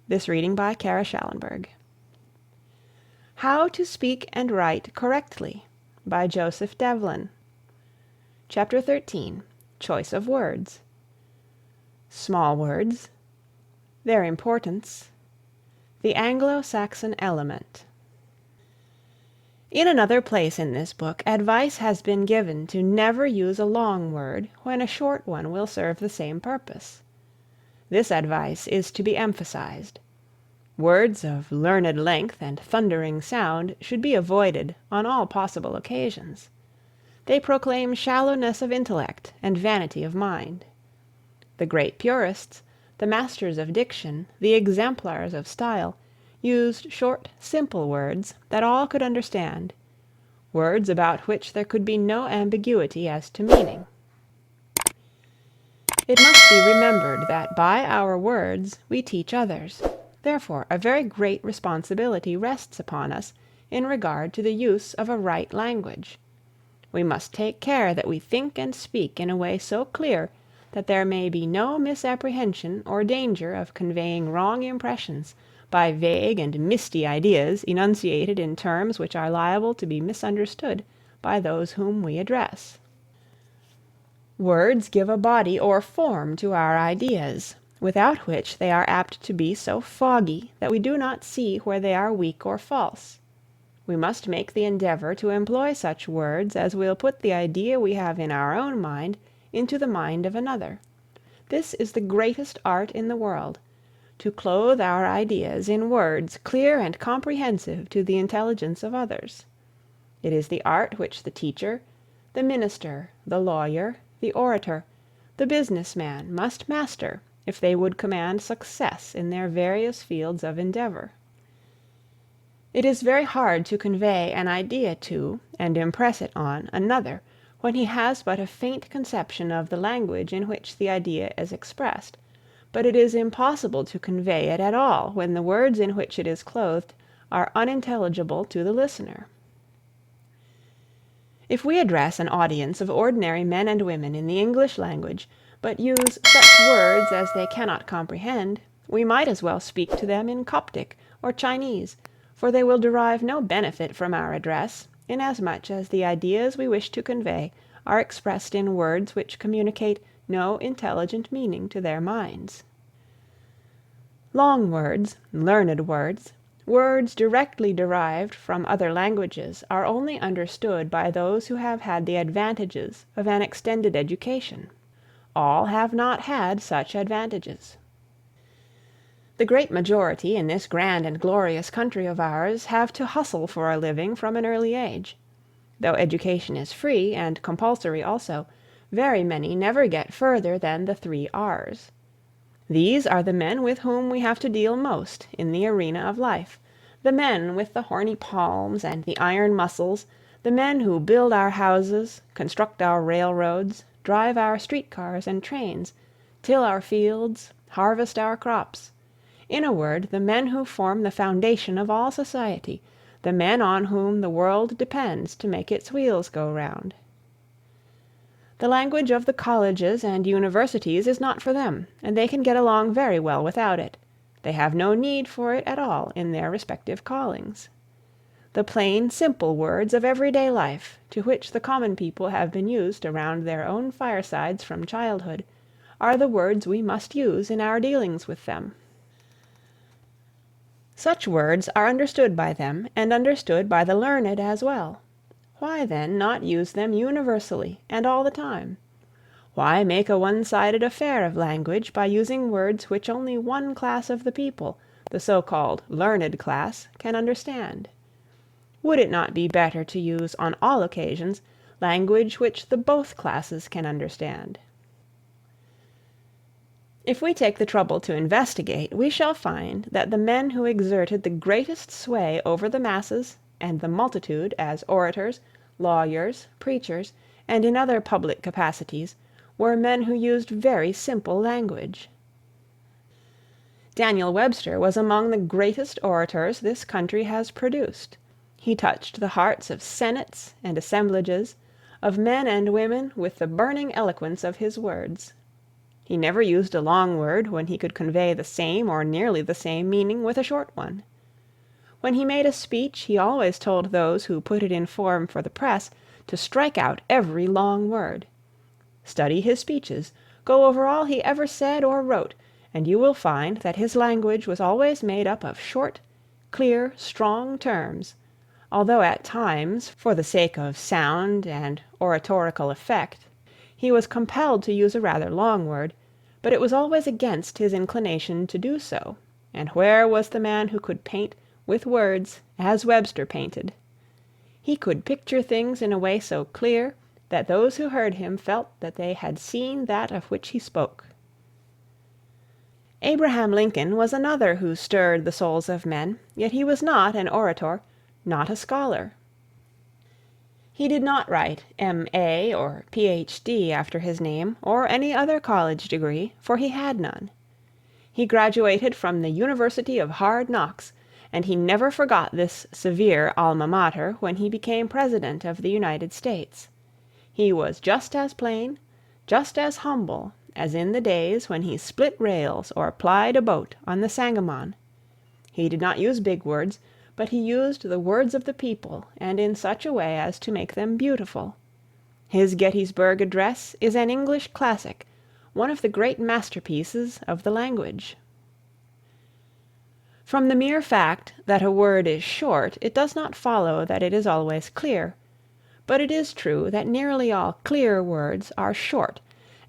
This reading by Kara Schallenberg. How to Speak and Write Correctly by Joseph Devlin. Chapter 13. Choice of Words. Small words. Their importance. The Anglo-Saxon element. In another place in this book, advice has been given to never use a long word when a short one will serve the same purpose. This advice is to be emphasized. Words of learned length and thundering sound should be avoided on all possible occasions. They proclaim shallowness of intellect and vanity of mind. The great purists, the masters of diction, the exemplars of style, used short, simple words that all could understand, words about which there could be no ambiguity as to meaning. It must be remembered that by our words we teach others. Therefore, a very great responsibility rests upon us in regard to the use of a right language. We must take care that we think and speak in a way so clear that there may be no misapprehension or danger of conveying wrong impressions by vague and misty ideas enunciated in terms which are liable to be misunderstood by those whom we address. Words give a body or form to our ideas, without which they are apt to be so foggy that we do not see where they are weak or false. We must make the endeavor to employ such words as will put the idea we have in our own mind into the mind of another. This is the greatest art in the world, to clothe our ideas in words clear and comprehensive to the intelligence of others. It is the art which the teacher, the minister, the lawyer, the orator, the business man must master if they would command success in their various fields of endeavor. It is very hard to convey an idea to, and impress it on, another, when he has but a faint conception of the language in which the idea is expressed, but it is impossible to convey it at all when the words in which it is clothed are unintelligible to the listener. If we address an audience of ordinary men and women in the English language, but use such words as they cannot comprehend, we might as well speak to them in Coptic or Chinese, for they will derive no benefit from our address, inasmuch as the ideas we wish to convey are expressed in words which communicate no intelligent meaning to their minds. Long words, learned words, words directly derived from other languages are only understood by those who have had the advantages of an extended education. All have not had such advantages. The great majority in this grand and glorious country of ours have to hustle for a living from an early age. Though education is free and compulsory also, very many never get further than the 3 R's. These are the men with whom we have to deal most in the arena of life, the men with the horny palms and the iron muscles, the men who build our houses, construct our railroads, drive our streetcars and trains, till our fields, harvest our crops. In a word, the men who form the foundation of all society, the men on whom the world depends to make its wheels go round. The language of the colleges and universities is not for them, and they can get along very well without it. They have no need for it at all in their respective callings. The plain, simple words of everyday life, to which the common people have been used around their own firesides from childhood, are the words we must use in our dealings with them. Such words are understood by them, and understood by the learned as well. Why, then, not use them universally and all the time? Why make a one-sided affair of language by using words which only one class of the people, the so-called learned class, can understand? Would it not be better to use on all occasions language which the both classes can understand? If we take the trouble to investigate, we shall find that the men who exerted the greatest sway over the masses and the multitude as orators, lawyers, preachers, and in other public capacities, were men who used very simple language. Daniel Webster was among the greatest orators this country has produced. He touched the hearts of senates and assemblages, of men and women with the burning eloquence of his words. He never used a long word when he could convey the same or nearly the same meaning with a short one. When he made a speech, he always told those who put it in form for the press to strike out every long word. Study his speeches, go over all he ever said or wrote, and you will find that his language was always made up of short, clear, strong terms, although at times, for the sake of sound and oratorical effect, he was compelled to use a rather long word, but it was always against his inclination to do so, and where was the man who could paint with words as Webster painted? He could picture things in a way so clear that those who heard him felt that they had seen that of which he spoke. Abraham Lincoln was another who stirred the souls of men, yet he was not an orator, not a scholar. He did not write M.A. or Ph.D. after his name, or any other college degree, for he had none. He graduated from the University of Hard Knocks, and he never forgot this severe alma mater when he became President of the United States. He was just as plain, just as humble, as in the days when he split rails or plied a boat on the Sangamon. He did not use big words, but he used the words of the people, and in such a way as to make them beautiful. His Gettysburg Address is an English classic, one of the great masterpieces of the language. From the mere fact that a word is short, it does not follow that it is always clear, but it is true that nearly all clear words are short,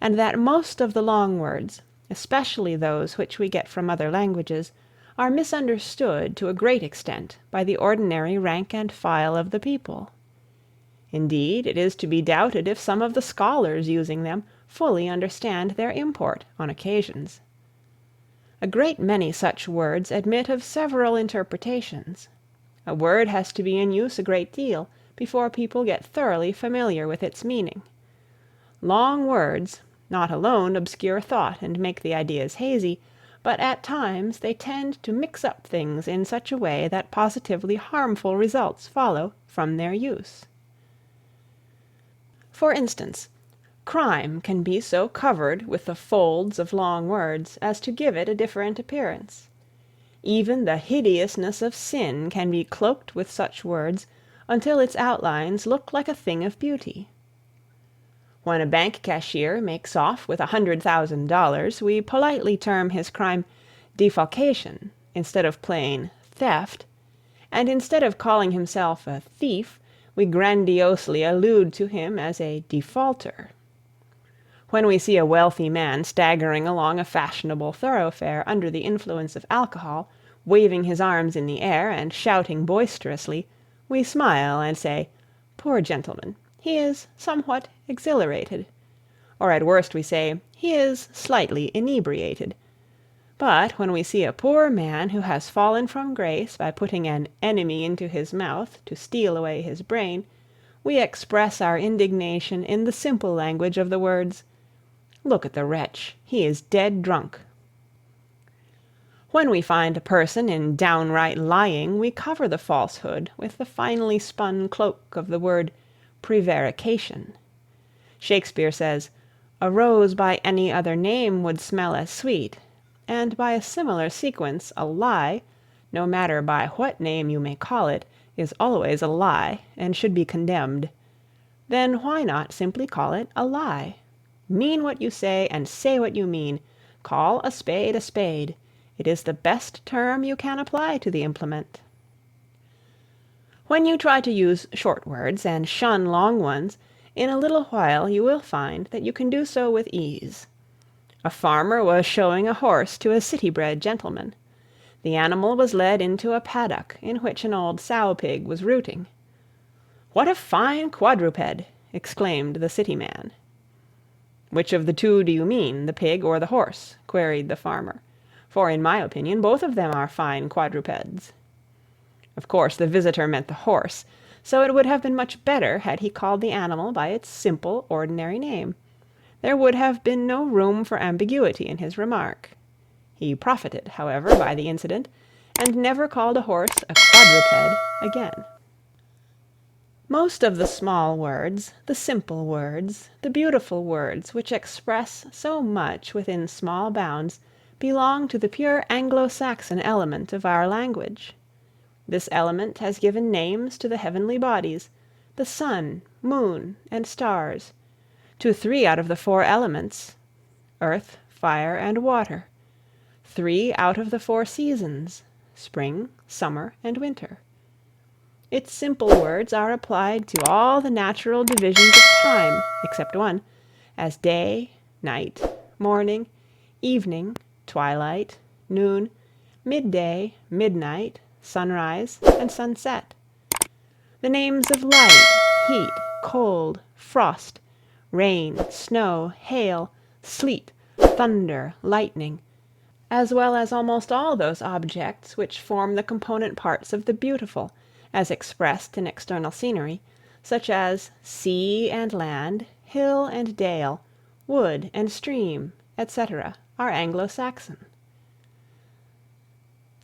and that most of the long words, especially those which we get from other languages, are misunderstood to a great extent by the ordinary rank and file of the people. Indeed, it is to be doubted if some of the scholars using them fully understand their import on occasions. A great many such words admit of several interpretations. A word has to be in use a great deal before people get thoroughly familiar with its meaning. Long words not alone obscure thought and make the ideas hazy, but at times they tend to mix up things in such a way that positively harmful results follow from their use. For instance, crime can be so covered with the folds of long words as to give it a different appearance. Even the hideousness of sin can be cloaked with such words until its outlines look like a thing of beauty. When a bank cashier makes off with $100,000, we politely term his crime defalcation instead of plain theft, and instead of calling himself a thief, we grandiosely allude to him as a defaulter. When we see a wealthy man staggering along a fashionable thoroughfare under the influence of alcohol, waving his arms in the air and shouting boisterously, we smile and say, "Poor gentleman, he is somewhat exhilarated," or at worst we say, "He is slightly inebriated." But when we see a poor man who has fallen from grace by putting an enemy into his mouth to steal away his brain, we express our indignation in the simple language of the words, "Look at the wretch, he is dead drunk." When we find a person in downright lying, we cover the falsehood with the finely spun cloak of the word prevarication. Shakespeare says, "A rose by any other name would smell as sweet," and by a similar sequence a lie, no matter by what name you may call it, is always a lie and should be condemned. Then why not simply call it a lie? Mean what you say and say what you mean. Call a spade a spade. It is the best term you can apply to the implement. When you try to use short words and shun long ones, in a little while you will find that you can do so with ease. A farmer was showing a horse to a city-bred gentleman. The animal was led into a paddock in which an old sow-pig was rooting. "What a fine quadruped!" exclaimed the city man. "Which of the two do you mean, the pig or the horse?" queried the farmer. "For in my opinion both of them are fine quadrupeds." Of course the visitor meant the horse, so it would have been much better had he called the animal by its simple, ordinary name. There would have been no room for ambiguity in his remark. He profited, however, by the incident, and never called a horse a quadruped again. Most of the small words, the simple words, the beautiful words which express so much within small bounds, belong to the pure Anglo-Saxon element of our language. This element has given names to the heavenly bodies, the sun, moon, and stars; to 3 out of the 4 elements, earth, fire, and water; 3 out of the 4 seasons, spring, summer, and winter. Its simple words are applied to all the natural divisions of time, except one, as day, night, morning, evening, twilight, noon, midday, midnight, sunrise, and sunset. The names of light, heat, cold, frost, rain, snow, hail, sleet, thunder, lightning, as well as almost all those objects which form the component parts of the beautiful, as expressed in external scenery, such as sea and land, hill and dale, wood and stream, etc., are Anglo-Saxon.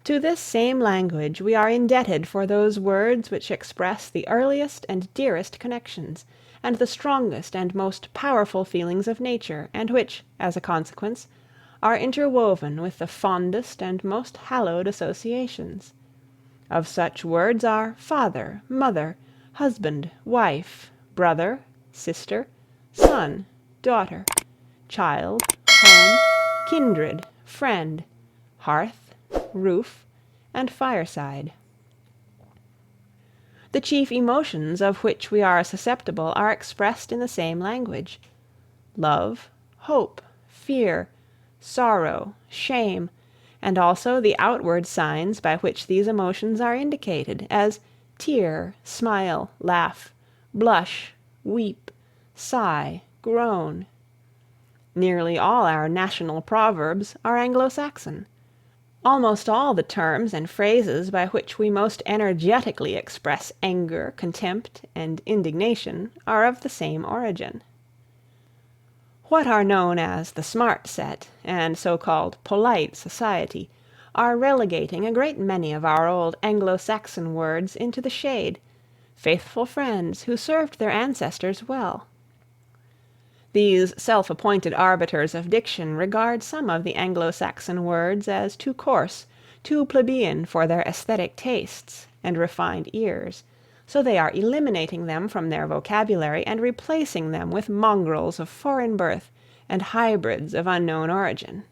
To this same language we are indebted for those words which express the earliest and dearest connections, and the strongest and most powerful feelings of nature, and which, as a consequence, are interwoven with the fondest and most hallowed associations. Of such words are father, mother, husband, wife, brother, sister, son, daughter, child, home, kindred, friend, hearth, roof, and fireside. The chief emotions of which we are susceptible are expressed in the same language: love, hope, fear, sorrow, shame, and also the outward signs by which these emotions are indicated, as tear, smile, laugh, blush, weep, sigh, groan. Nearly all our national proverbs are Anglo-Saxon. Almost all the terms and phrases by which we most energetically express anger, contempt, and indignation are of the same origin. What are known as the smart set and so-called polite society are relegating a great many of our old Anglo-Saxon words into the shade, faithful friends who served their ancestors well. These self-appointed arbiters of diction regard some of the Anglo-Saxon words as too coarse, too plebeian for their aesthetic tastes and refined ears, so they are eliminating them from their vocabulary and replacing them with mongrels of foreign birth and hybrids of unknown origin.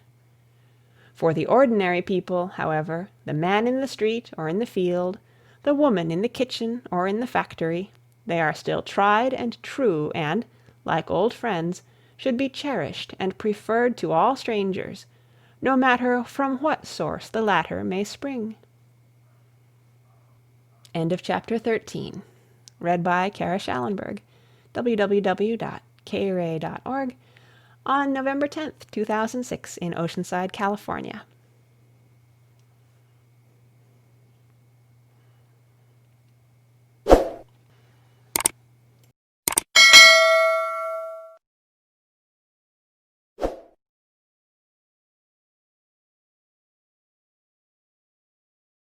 For the ordinary people, however, the man in the street or in the field, the woman in the kitchen or in the factory, they are still tried and true and, like old friends, should be cherished and preferred to all strangers, no matter from what source the latter may spring. End of chapter 13. Read by Kara Schallenberg. www.kray.org on November 10th, 2006 in Oceanside, California.